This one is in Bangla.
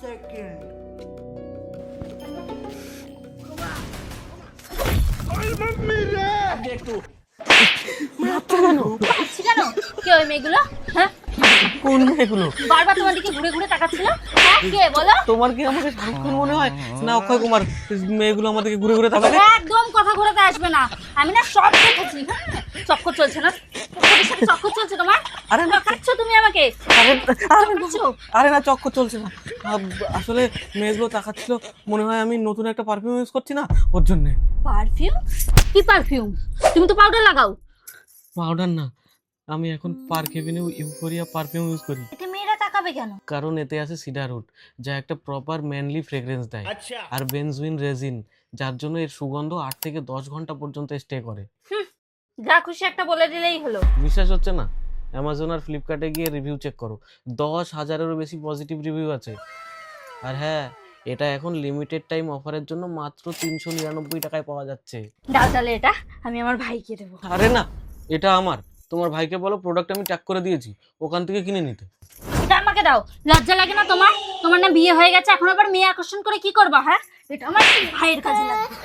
সেকেন্ড। একটু পাচ্ছি কেন? কে ওই মেয়েগুলো? হ্যাঁ, কোন মেয়েগুলো? বারবার তোমার দিকে ঘুরে ঘুরে তাকাচ্ছিল। হ্যাঁ, কে বলো? তোমার কি আমাকে শাহরুখ খান মনে হয় না অক্ষয় কুমার? মেয়েগুলো আমাদেরকে ঘুরে ঘুরে তাকাবে। একদম কথা ঘোরাতে আসবে না। আমি না সব দেখেছি। হ্যাঁ, চক্কর চলছে না? ওদের সাথে চক্কর চলছে তোমার? আরে না। কাচ্ছ তুমি আমাকে? আরে কাচ্ছো? আরে না, চক্কর চলছে না। আসলে মেয়েগুলো তাকাচ্ছিল, মনে হয় আমি নতুন একটা পারফিউম ইউজ করছি না, ওর জন্য। পারফিউম? কি পারফিউম? তুমি তো পাউডার লাগাও। পাউডার না, আমি এখন park Avenue euphoria perfume use করি। এতে মেয়েরা তাকাবে কেন? কারণ এতে আছে সিডারউড, যা একটা প্রপার ম্যানলি ফ্রেগ্রেন্স দেয়, আর বেনজুইন রেজিন, যার জন্য এর সুগন্ধ 8 থেকে 10 ঘন্টা পর্যন্ত স্টে করে। যা খুশি একটা বলে দিলেই হলো। বিশ্বাস হচ্ছে না? অ্যামাজন আর ফ্লিপকার্টে গিয়ে রিভিউ চেক করো, 10,000-এরও বেশি পজিটিভ রিভিউ আছে। আর হ্যাঁ, এটা এখন লিমিটেড টাইম অফারের জন্য মাত্র 399 টাকায় পাওয়া যাচ্ছে। দাও তাহলে এটা, আমি আমার ভাইকে দেবো। আরে না, এটা আমার। তোমার ভাইকে বলো প্রোডাক্ট আমি ট্যাগ করে দিয়েছি, ওখান থেকে কিনে নিতে। এটা আমাকে দাও। লজ্জা লাগে না তোমার? তোমার না বিয়ে হয়ে গেছে, এখন আবার মেয়ে আকর্ষণ করে কি করবা? হ্যাঁ, এটা আমার ভাইয়ের কাজে লাগবে।